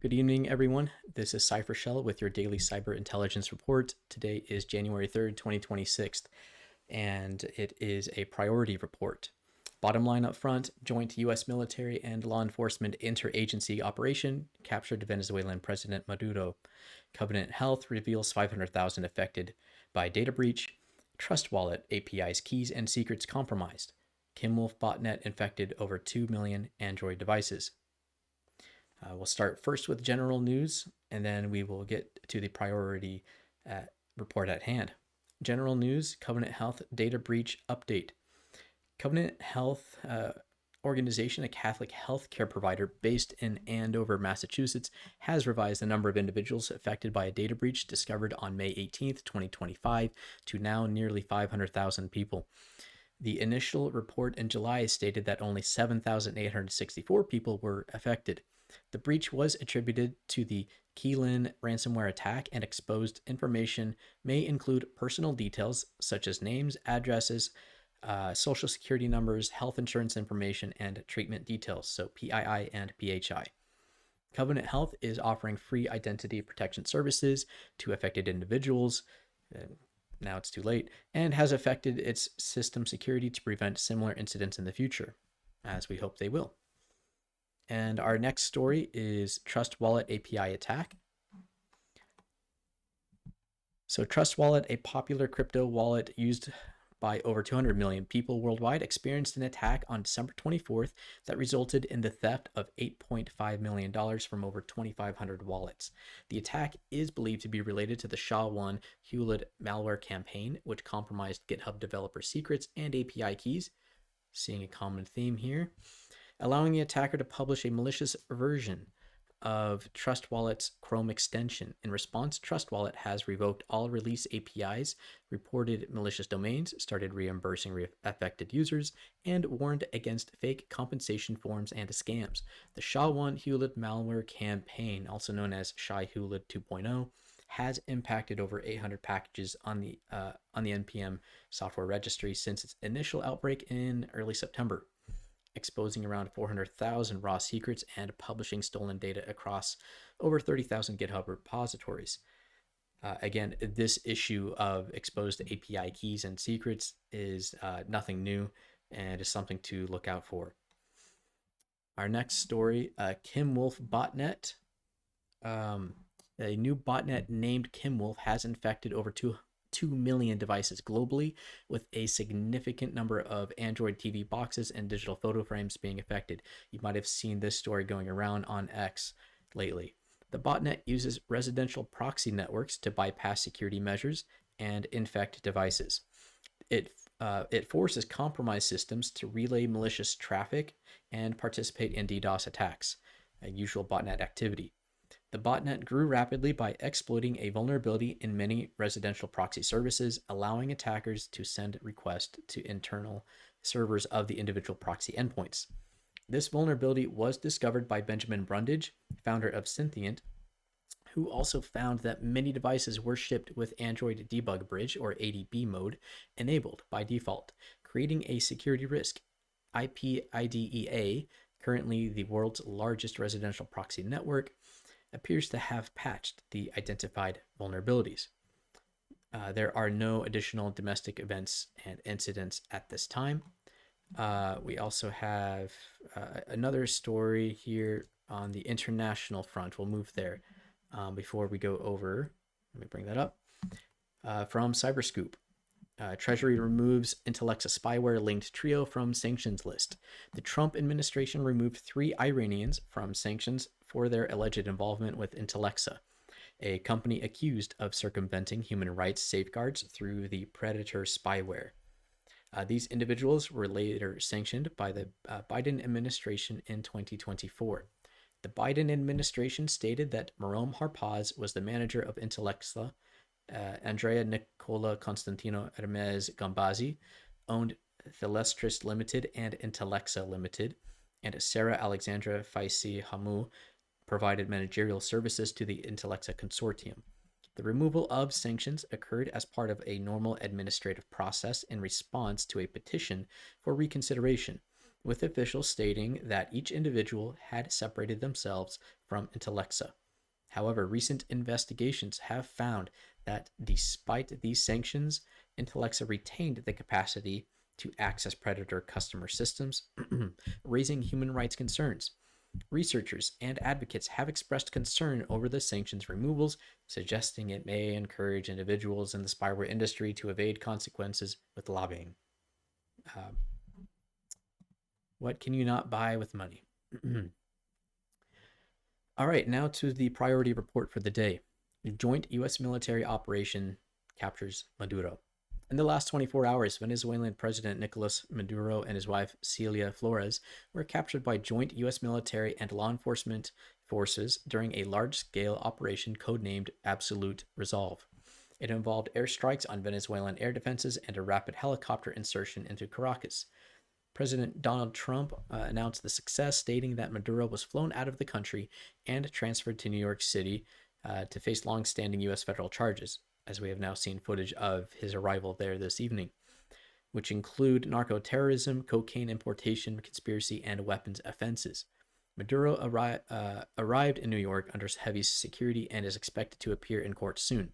Good evening, everyone. This is CypherShell with your daily cyber intelligence report. Today is January 3rd, 2026, and it is a priority report. Bottom line up front, joint U.S. military and law enforcement interagency operation captured Venezuelan President Maduro. Covenant Health reveals 500,000 affected by data breach. Trust Wallet API's keys and secrets compromised. Kimwolf botnet infected over 2 million Android devices. We'll start first with general news, and then we will get to the priority report at hand. General news, Covenant Health data breach update. Covenant Health organization, a Catholic healthcare provider based in Andover, Massachusetts, has revised the number of individuals affected by a data breach discovered on May 18th, 2025 to now nearly 500,000 people. The initial report in July stated that only 7,864 people were affected. The breach was attributed to the Keylin ransomware attack, and exposed information may include personal details such as names, addresses, social security numbers, health insurance information, and treatment details, so PII and PHI. Covenant Health is offering free identity protection services to affected individuals. Now it's too late, and has affected its system security to prevent similar incidents in the future, as we hope they will. And our next story is Trust Wallet API attack. So Trust Wallet, a popular crypto wallet used by over 200 million people worldwide, experienced an attack on December 24th that resulted in the theft of $8.5 million from over 2,500 wallets. The attack is believed to be related to the SHA-1 Hewlett malware campaign, which compromised GitHub developer secrets and API keys, seeing a common theme here, allowing the attacker to publish a malicious version of Trust Wallet's Chrome extension. In response, Trust Wallet has revoked all release APIs, reported malicious domains, started reimbursing affected users, and warned against fake compensation forms and scams. The SHA-1 Hewlett malware campaign, also known as SHA-Hewlett 2.0, has impacted over 800 packages on the NPM software registry since its initial outbreak in early September, exposing around 400,000 raw secrets and publishing stolen data across over 30,000 GitHub repositories. Again, this issue of exposed API keys and secrets is nothing new and is something to look out for. Our next story, Kimwolf botnet. A new botnet named Kimwolf has infected over 2 million devices globally, with a significant number of Android TV boxes and digital photo frames being affected. You might have seen this story going around on X lately. The botnet uses residential proxy networks to bypass security measures and infect devices. It forces compromised systems to relay malicious traffic and participate in DDoS attacks, a usual botnet activity. The botnet grew rapidly by exploiting a vulnerability in many residential proxy services, allowing attackers to send requests to internal servers of the individual proxy endpoints. This vulnerability was discovered by Benjamin Brundage, founder of Synthient, who also found that many devices were shipped with Android Debug Bridge, or ADB mode, enabled by default, creating a security risk. IPIDEA, currently the world's largest residential proxy network, appears to have patched the identified vulnerabilities. There are no additional domestic events and incidents at this time. We also have another story here on the international front. We'll move there before we go over. Let me bring that up. From Cyberscoop. Treasury removes Intelexa spyware linked trio from sanctions list. The Trump administration removed 3 Iranians from sanctions for their alleged involvement with Intelexa, a company accused of circumventing human rights safeguards through the Predator spyware. These individuals were later sanctioned by the Biden administration in 2024. The Biden administration stated that Marom Harpaz was the manager of Intelexa. Andrea Nicola Constantino Hermes Gambazi owned Thelestris Limited and Intelexa Limited, and Sarah Alexandra Faisi Hamu provided managerial services to the Intelexa consortium. The removal of sanctions occurred as part of a normal administrative process in response to a petition for reconsideration. with officials stating that each individual had separated themselves from Intellexa. However, recent investigations have found that despite these sanctions, Intellexa retained the capacity to access predator customer systems, raising human rights concerns. Researchers and advocates have expressed concern over the sanctions removals, suggesting it may encourage individuals in the spyware industry to evade consequences with lobbying. Uh, what can you not buy with money? All right, now to the priority report for the day. Joint U.S. military operation captures Maduro. In the last 24 hours, Venezuelan President Nicolas Maduro and his wife Celia Flores were captured by joint U.S. military and law enforcement forces during a large-scale operation codenamed Absolute Resolve. It involved airstrikes on Venezuelan air defenses and a rapid helicopter insertion into Caracas. President Donald Trump announced the success, stating that Maduro was flown out of the country and transferred to New York City to face long-standing U.S. federal charges, as we have now seen footage of his arrival there this evening, which include narco-terrorism, cocaine importation, conspiracy, and weapons offenses. Maduro arrived in New York under heavy security and is expected to appear in court soon.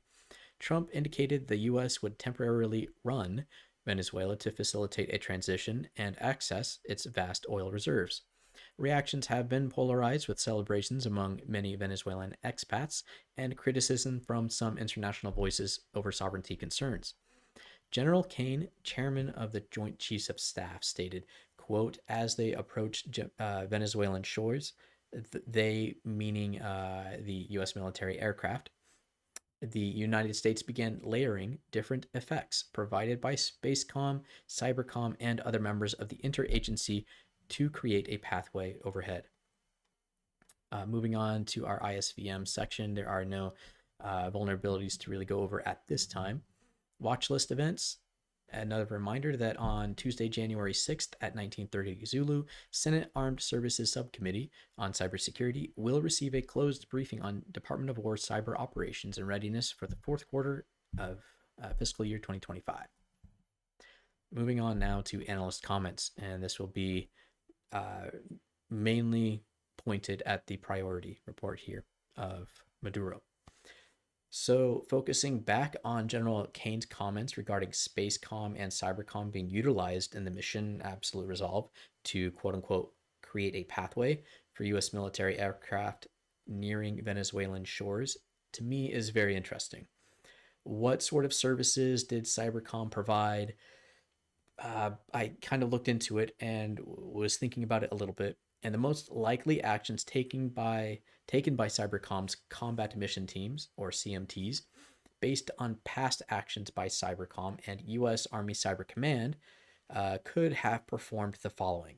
Trump indicated the U.S. would temporarily run Venezuela to facilitate a transition and access its vast oil reserves. Reactions have been polarized, with celebrations among many Venezuelan expats and criticism from some international voices over sovereignty concerns. General Kane, chairman of the Joint Chiefs of Staff, stated, quote, as they approached Venezuelan shores, they meaning the U.S. military aircraft, the United States began layering different effects provided by Spacecom, Cybercom, and other members of the interagency to create a pathway overhead. Moving on to our ISVM section, there are no vulnerabilities to really go over at this time. Watchlist events. Another reminder that on Tuesday, January 6th at 1930 Zulu, Senate Armed Services Subcommittee on Cybersecurity will receive a closed briefing on Department of War cyber operations and readiness for the fourth quarter of fiscal year 2025. Moving on now to analyst comments, and this will be mainly pointed at the priority report here of Maduro. So, focusing back on General Kane's comments regarding Spacecom and Cybercom being utilized in the mission Absolute Resolve to quote unquote create a pathway for U.S. military aircraft nearing Venezuelan shores, to me is very interesting. What sort of services did Cybercom provide? I kind of looked into it and was thinking about it a little bit. And the most likely actions taken by Cybercom's combat mission teams, or CMTs, based on past actions by Cybercom and U.S. Army Cyber Command, could have performed the following.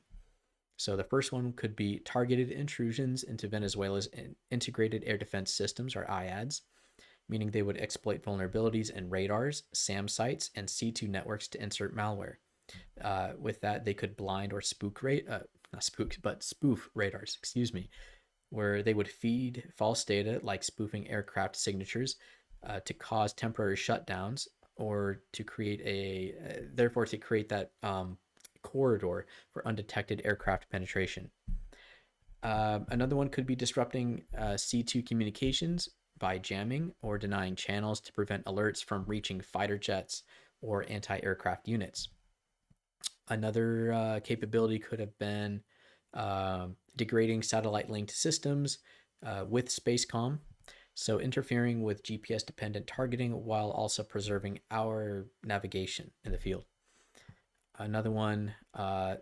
So the first one could be targeted intrusions into Venezuela's integrated air defense systems, or IADS, meaning they would exploit vulnerabilities in radars, SAM sites, and C2 networks to insert malware. With that, they could blind or spoof radars, where they would feed false data like spoofing aircraft signatures to cause temporary shutdowns, or to create that corridor for undetected aircraft penetration. Another one could be disrupting C2 communications by jamming or denying channels to prevent alerts from reaching fighter jets or anti-aircraft units. Another capability could have been degrading satellite-linked systems with Spacecom, so interfering with GPS-dependent targeting while also preserving our navigation in the field. Another one that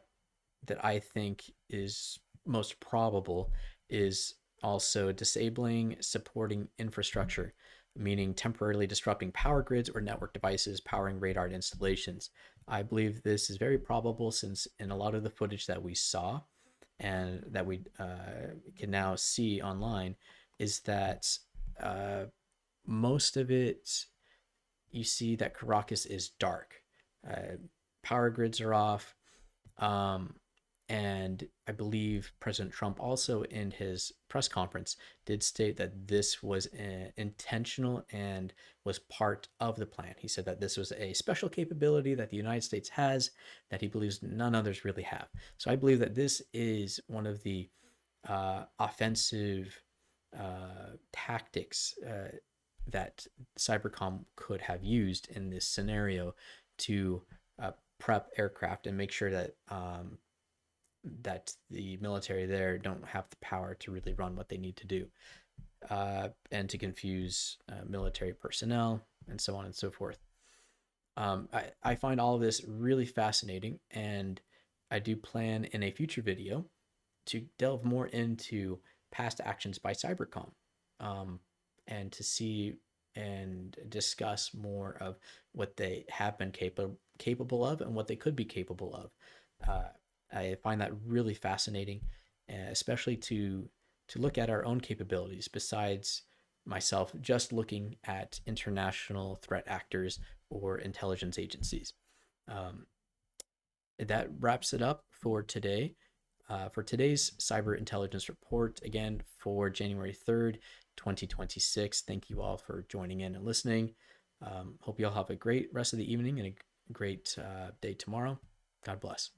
I think is most probable is also disabling supporting infrastructure, meaning temporarily disrupting power grids or network devices powering radar installations. I believe this is very probable, since in a lot of the footage that we saw and that we can now see online is that most of it, you see that Caracas is dark. Power grids are off, And I believe President Trump also in his press conference did state that this was intentional and was part of the plan. He said that this was a special capability that the United States has that he believes none others really have. So I believe that this is one of the offensive tactics that Cybercom could have used in this scenario to prep aircraft and make sure that that the military there don't have the power to really run what they need to do, and to confuse military personnel and so on and so forth. I find all of this really fascinating, and I do plan in a future video to delve more into past actions by Cybercom, and to see and discuss more of what they have been capable of and what they could be capable of. I find that really fascinating, especially to look at our own capabilities besides myself just looking at international threat actors or intelligence agencies. That wraps it up for today. For today's cyber intelligence report, again for January 3rd, 2026. Thank you all for joining in and listening. Hope you all have a great rest of the evening and a great day tomorrow. God bless.